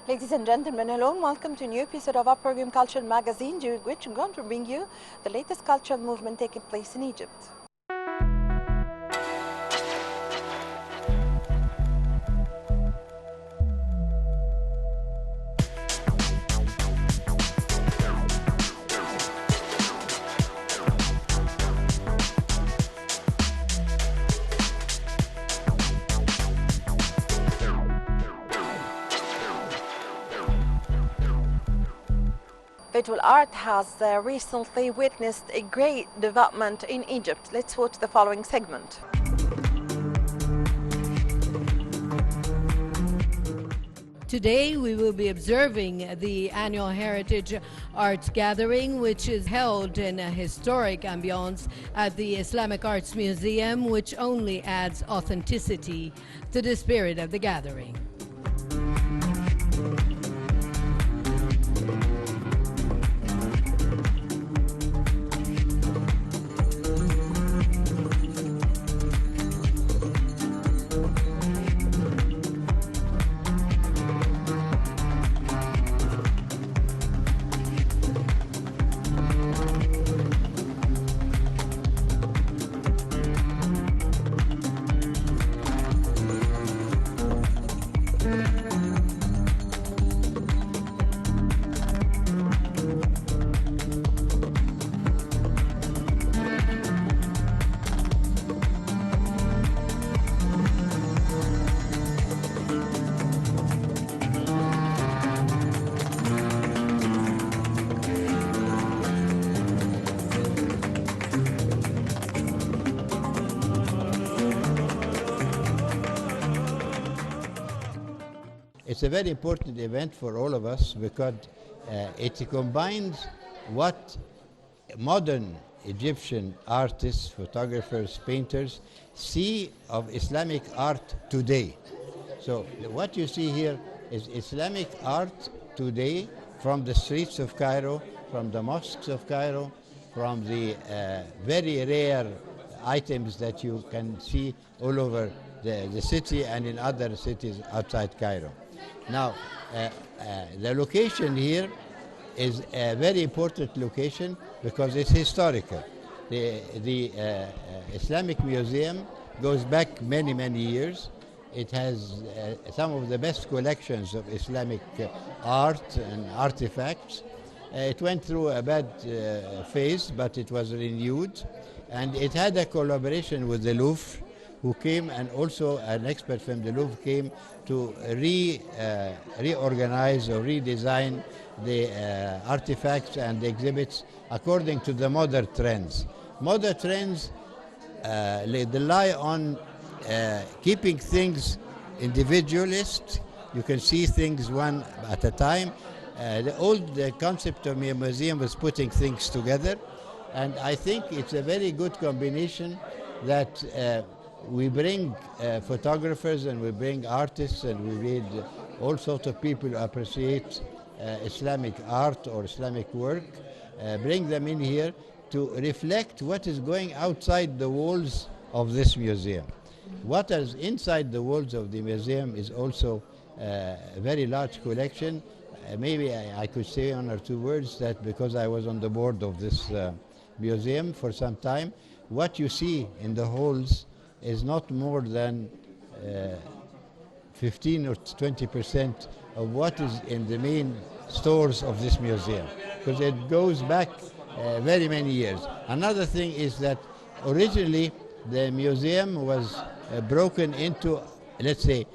Ladies and gentlemen, hello and welcome to a new episode of our program Cultural Magazine, during which I'm going to bring you the latest cultural movement taking place in Egypt. Visual art has recently witnessed a great development in Egypt. Let's watch the following segment. Today we will be observing the annual Heritage Arts Gathering, which is held in a historic ambience at the Islamic Arts Museum, which only adds authenticity to the spirit of the gathering. It's a very important event for all of us because it combines what modern Egyptian artists, photographers, painters see of Islamic art today. So what you see here is Islamic art today from the streets of Cairo, from the mosques of Cairo, from the very rare items that you can see all over the city and in other cities outside Cairo. Now, the location here is a very important location because it's historical. The Islamic Museum goes back many, many years. It has some of the best collections of Islamic art and artifacts. It went through a bad phase, but it was renewed. And it had a collaboration with the Louvre, who came, and also an expert from the Louvre came to reorganize or redesign the artifacts and the exhibits according to the modern trends. Modern trends rely on keeping things individualist. You can see things one at a time. The old concept of a museum was putting things together, and I think it's a very good combination that we bring photographers and we bring artists and we read all sorts of people who appreciate Islamic art or Islamic work, bring them in here to reflect what is going outside the walls of this museum. What is inside the walls of the museum is also a very large collection. Maybe I could say one or two words that because I was on the board of this museum for some time, what you see in the halls is not more than 15 or 20% of what is in the main stores of this museum, because it goes back very many years. Another thing is that originally the museum was broken into, let's say,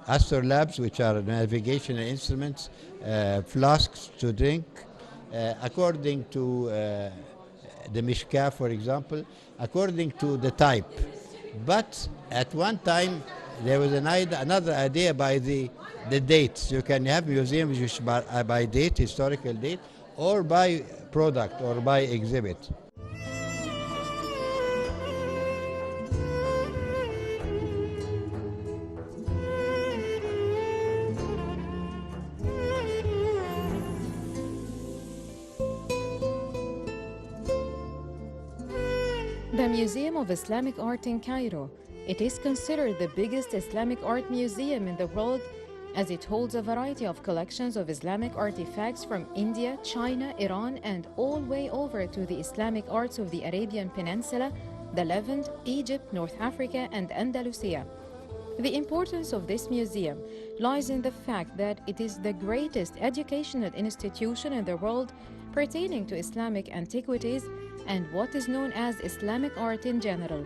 astrolabes, which are navigational instruments, flasks to drink, according to the Mishka, for example, according to the type. But at one time, there was another idea by the dates. You can have museums which by date, historical date, or by product or by exhibit. The Museum of Islamic Art in Cairo. It is considered the biggest Islamic art museum in the world as it holds a variety of collections of Islamic artifacts from India, China, Iran, and all way over to the Islamic arts of the Arabian Peninsula, the Levant, Egypt, North Africa, and Andalusia. The importance of this museum lies in the fact that it is the greatest educational institution in the world pertaining to Islamic antiquities and what is known as Islamic art in general.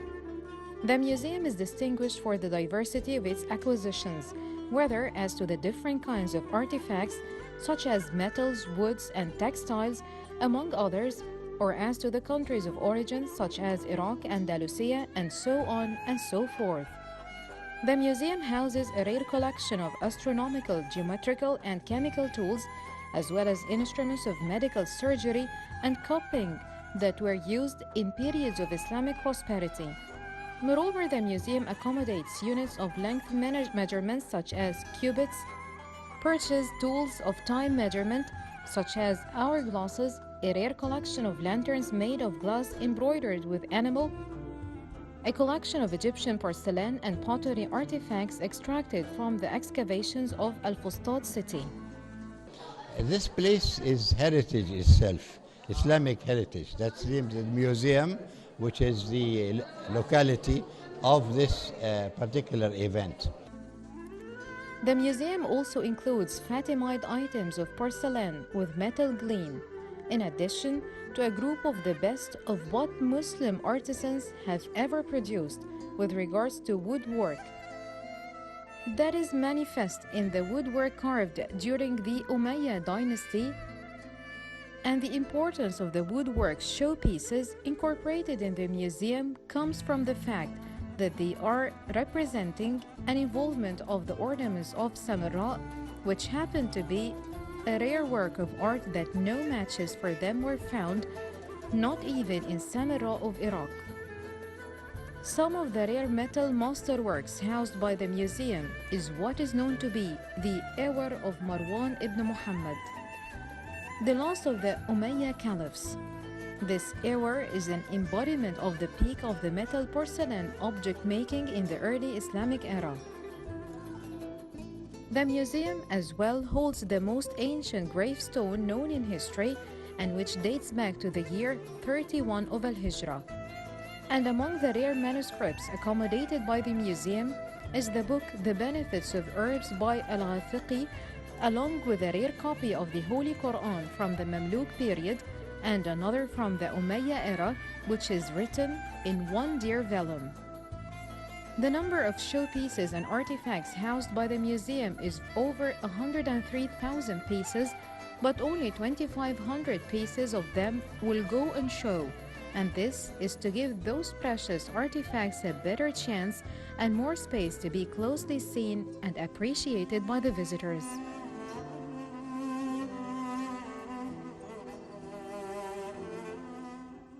The museum is distinguished for the diversity of its acquisitions, whether as to the different kinds of artifacts, such as metals, woods, and textiles, among others, or as to the countries of origin, such as Iraq, Andalusia, and so on and so forth. The museum houses a rare collection of astronomical, geometrical, and chemical tools, as well as instruments of medical surgery and cupping that were used in periods of Islamic prosperity. Moreover, the museum accommodates units of length measurements such as cubits, purchased tools of time measurement such as hourglasses, a rare collection of lanterns made of glass embroidered with animal, a collection of Egyptian porcelain and pottery artifacts extracted from the excavations of Al-Fustat city. This place is heritage itself, Islamic heritage. That's the museum, which is the locality of this particular event. The museum also includes Fatimide items of porcelain with metal gleam, in addition to a group of the best of what Muslim artisans have ever produced with regards to woodwork. That is manifest in the woodwork carved during the Umayyad dynasty, and the importance of the woodwork showpieces incorporated in the museum comes from the fact that they are representing an involvement of the ornaments of Samarra, which happen to be a rare work of art that no matches for them were found, not even in Samarra of Iraq. Some of the rare metal masterworks housed by the museum is what is known to be the Awar of Marwan ibn Muhammad, the last of the Umayyad caliphs. This Awar is an embodiment of the peak of the metal porcelain object making in the early Islamic era. The museum as well holds the most ancient gravestone known in history and which dates back to the year 31 of Al-Hijrah. And among the rare manuscripts accommodated by the museum is the book The Benefits of Herbs by Al-Ghafiqi, along with a rare copy of the Holy Quran from the Mamluk period and another from the Umayyad era, which is written in one dear vellum. The number of showpieces and artifacts housed by the museum is over 103,000 pieces, but only 2,500 pieces of them will go on show, and this is to give those precious artifacts a better chance and more space to be closely seen and appreciated by the visitors.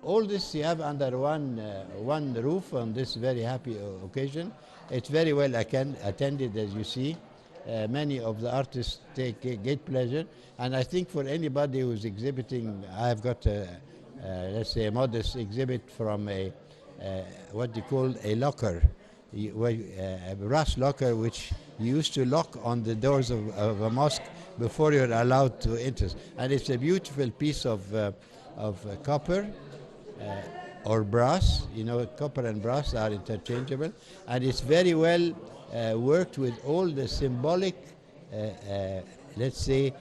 All this you have under one roof on this very happy occasion. It's very well attended, as you see. Many of the artists take great pleasure, and I think for anybody who's exhibiting, I've got let's say a modest exhibit from what they call a locker, a brass locker which you used to lock on the doors of a mosque before you're allowed to enter. And it's a beautiful piece of copper or brass. You know, copper and brass are interchangeable, and it's very well worked with all the symbolic, let's say,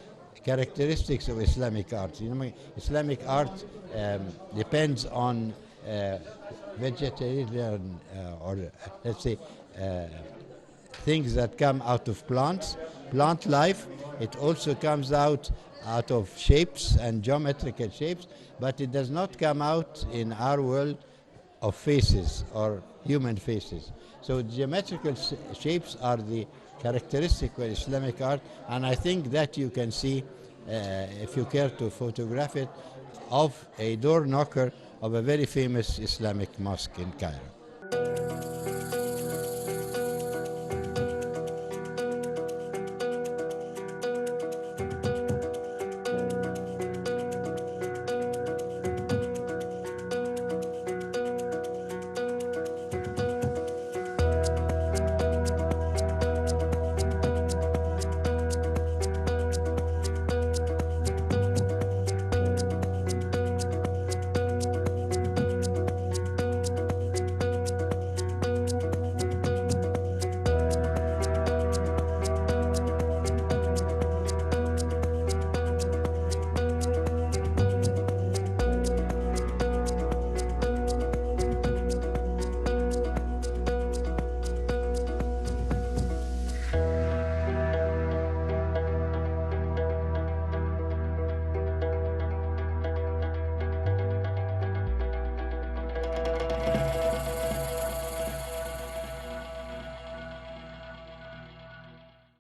characteristics of Islamic art. You know, Islamic art depends on vegetarian or let's say things that come out of plants, plant life. It also comes out of shapes and geometrical shapes, but it does not come out in our world of faces or human faces. So geometrical shapes are the characteristic of Islamic art, and I think that you can see, if you care to photograph it, of a door knocker of a very famous Islamic mosque in Cairo.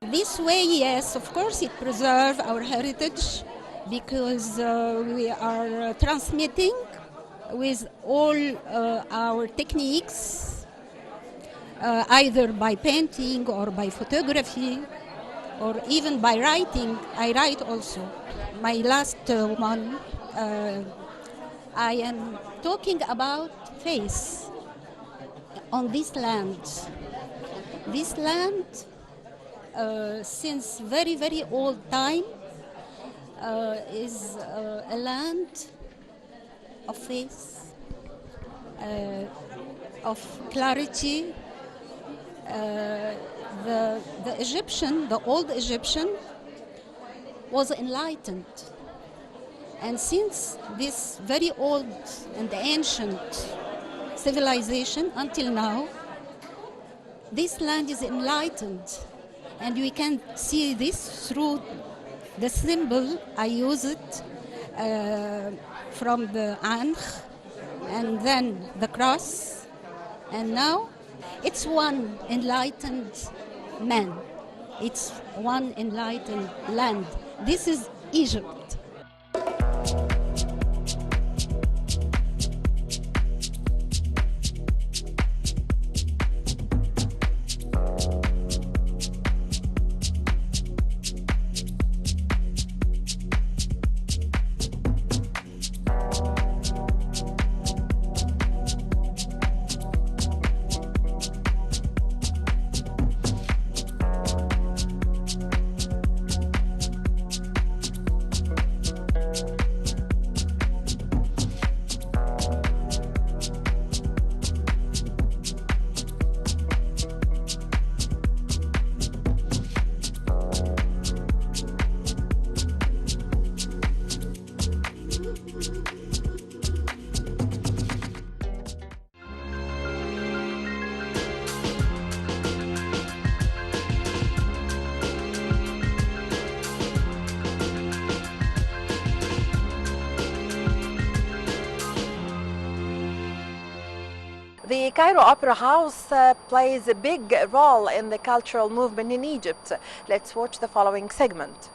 This way, yes, of course, it preserves our heritage because we are transmitting with all our techniques, either by painting or by photography or even by writing. I write also. My last one, I am talking about faith on this land. This land, since very, very old time, is a land of faith, of clarity. The Egyptian, the old Egyptian, was enlightened. And since this very old and ancient civilization until now, this land is enlightened. And we can see this through the symbol. I use it from the Ankh and then the cross. And now it's one enlightened man. It's one enlightened land. This is Egypt. The Cairo Opera House plays a big role in the cultural movement in Egypt. Let's watch the following segment.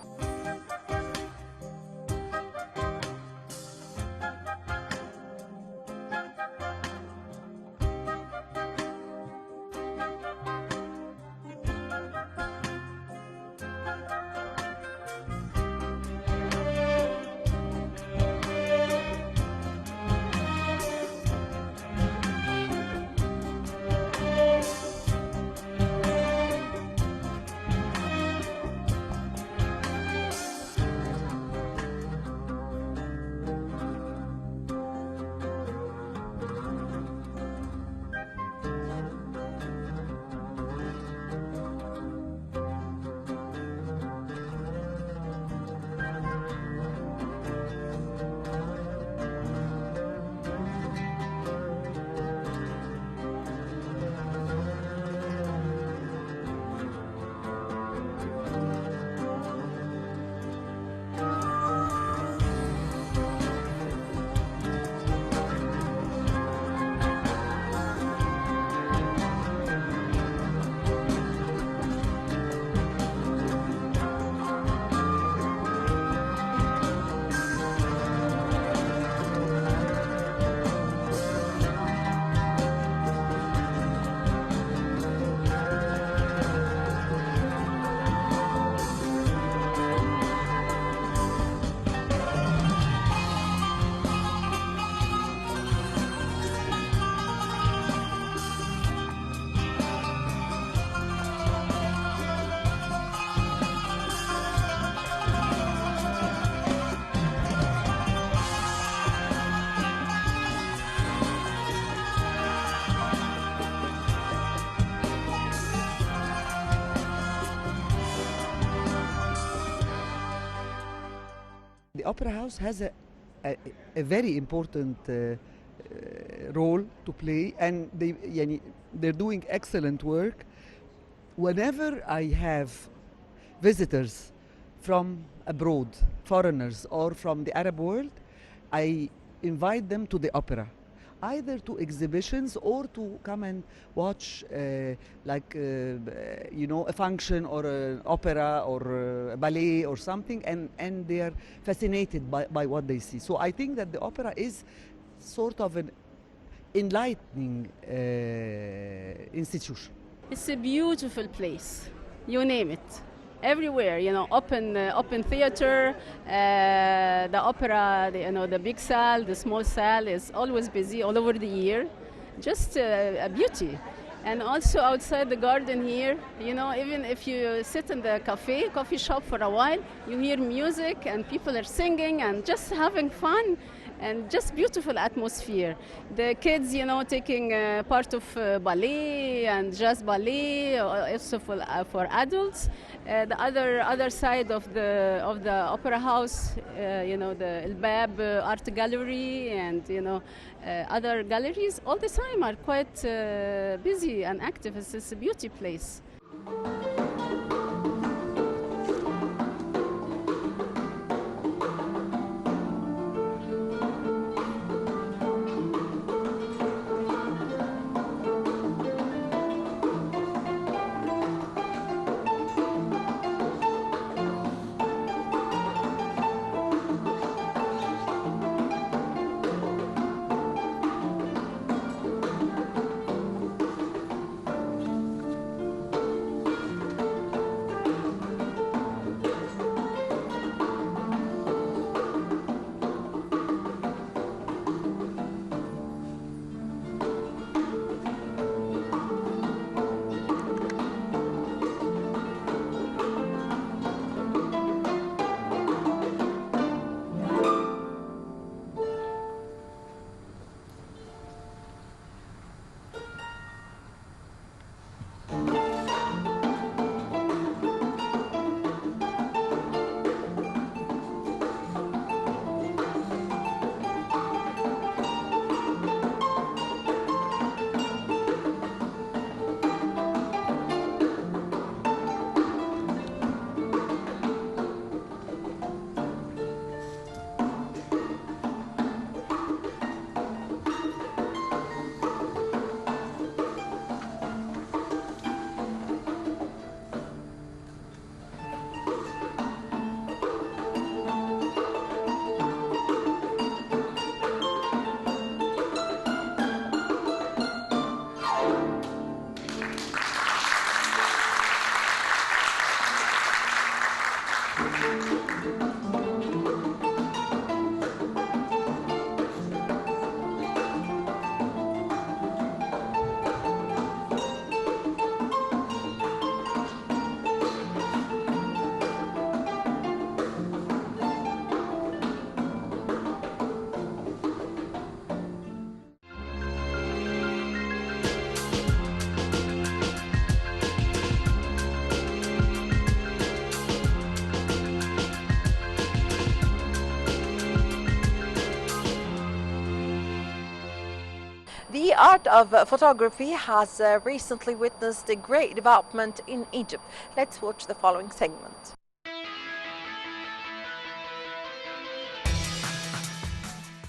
The Opera House has a very important role to play, and they're doing excellent work. Whenever I have visitors from abroad, foreigners or from the Arab world, I invite them to the opera. either to exhibitions or to come and watch you know, a function or an opera or a ballet or something, and they are fascinated by what they see. So I think that the opera is sort of an enlightening institution. It's a beautiful place, you name it. Everywhere, you know, open theater, the opera, the big saal, the small saal is always busy all over the year. Just a beauty. And also outside the garden here, you know, even if you sit in the coffee shop for a while, you hear music and people are singing and just having fun. And just beautiful atmosphere. The kids, you know, taking part of ballet and jazz ballet, also for adults. The other side of the opera house, you know, the Elbab Art Gallery and, you know, other galleries all the time are quite busy and active. It's a beauty place. The art of photography has recently witnessed a great development in Egypt. Let's watch the following segment.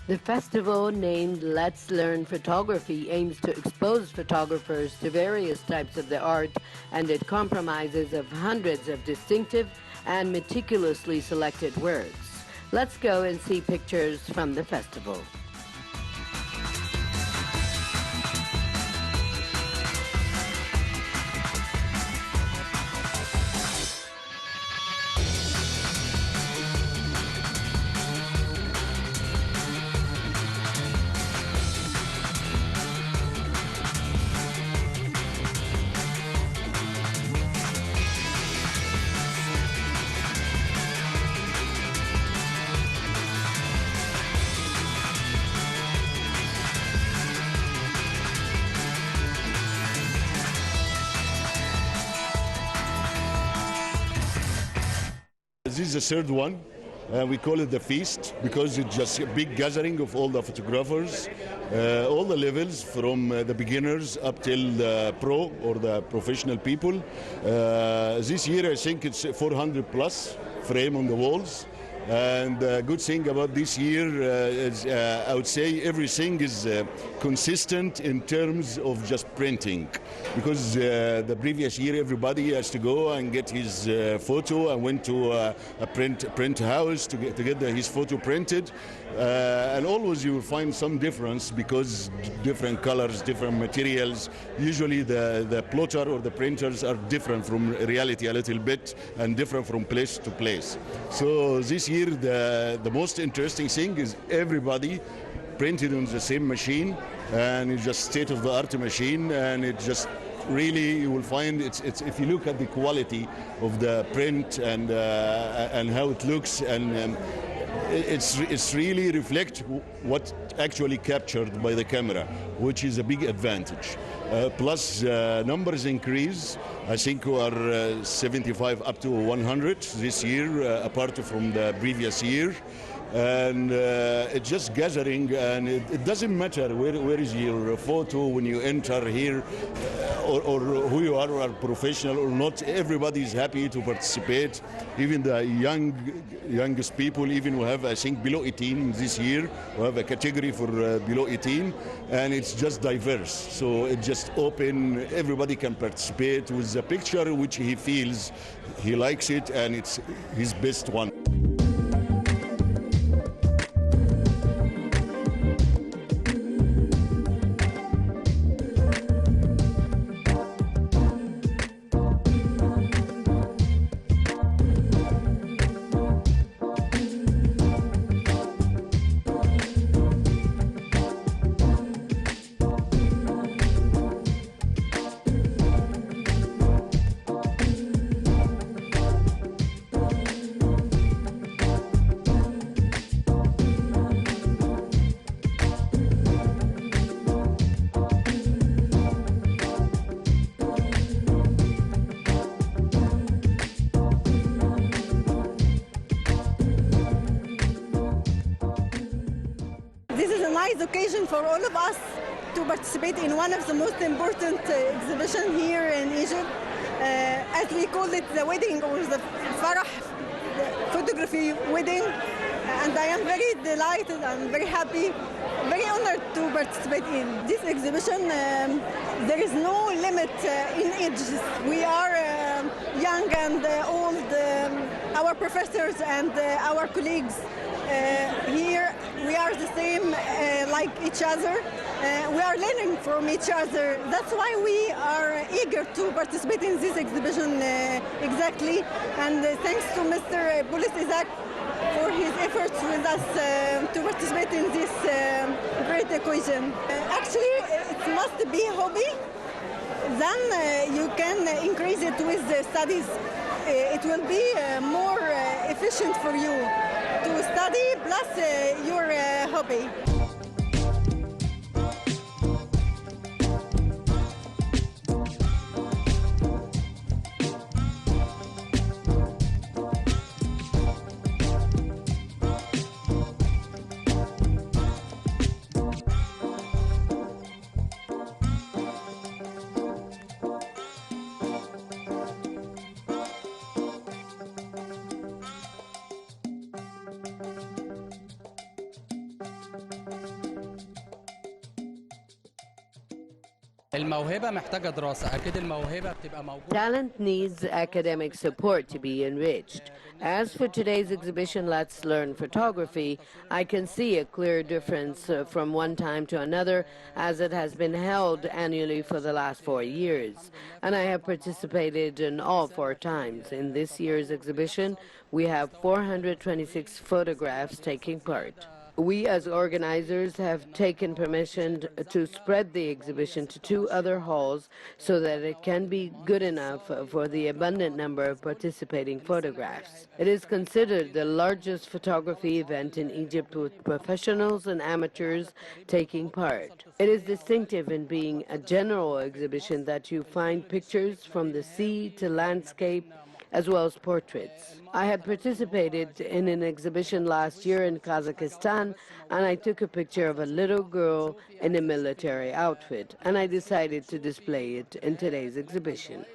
The festival, named Let's Learn Photography, aims to expose photographers to various types of the art, and it comprises of hundreds of distinctive and meticulously selected works. Let's go and see pictures from the festival. This is the third one. We call it the feast because it's just a big gathering of all the photographers, all the levels from the beginners up till the pro or the professional people. This year I think it's 400 plus frame on the walls. And the good thing about this year is I would say everything is consistent in terms of just printing. Because the previous year everybody has to go and get his photo and went to a print house to get his photo printed. And always you will find some difference because different colors, different materials. Usually the plotter or the printers are different from reality a little bit and different from place to place. So this year the most interesting thing is everybody printed on the same machine, and it's just state-of-the-art machine, and it just really, you will find it's if you look at the quality of the print and how it looks, and it's really reflect what actually captured by the camera, which is a big advantage. Plus numbers increase. I think we are 75 up to 100 this year, apart from the previous year. And it's just gathering, and it doesn't matter where is your photo when you enter here, or who you are professional or not. Everybody is happy to participate, even the youngest people, even who have, I think, below 18 this year. We have a category for below 18, and it's just diverse. So it's just open, everybody can participate with a picture which he feels he likes it, and it's his best one. This is a nice occasion for all of us to participate in one of the most important exhibitions here in Egypt. As we call it, the wedding or the Farah, the photography wedding. And I am very delighted and very happy, very honored to participate in this exhibition. There is no limit in ages. We are young and old, our professors and our colleagues. Here we are the same like each other. We are learning from each other. That's why we are eager to participate in this exhibition exactly. And thanks to Mr. Boulis Isaac for his efforts with us to participate in this great occasion. Actually, it must be a hobby. Then you can increase it with the studies. It will be more efficient for you to study plus your hobby. الموهبة محتاجة دراسة أكيد الموهبة بتبقى موجودة. Talent needs academic support to be enriched. As for today's exhibition, Let's Learn Photography, I can see a clear difference from one time to another, as it has been held annually for the last 4 years. And I have participated in all 4 times. In this year's exhibition, we have 426 photographs taking part. We as organizers have taken permission to spread the exhibition to 2 other halls so that it can be good enough for the abundant number of participating photographs. It is considered the largest photography event in Egypt, with professionals and amateurs taking part. It is distinctive in being a general exhibition that you find pictures from the sea to landscape, as well as portraits. I had participated in an exhibition last year in Kazakhstan, and I took a picture of a little girl in a military outfit, and I decided to display it in today's exhibition.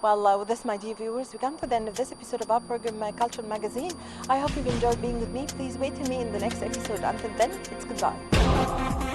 Well, with this, my dear viewers, we come to the end of this episode of our program, Cultural Magazine. I hope you've enjoyed being with me. Please wait for me in the next episode. Until then, it's goodbye.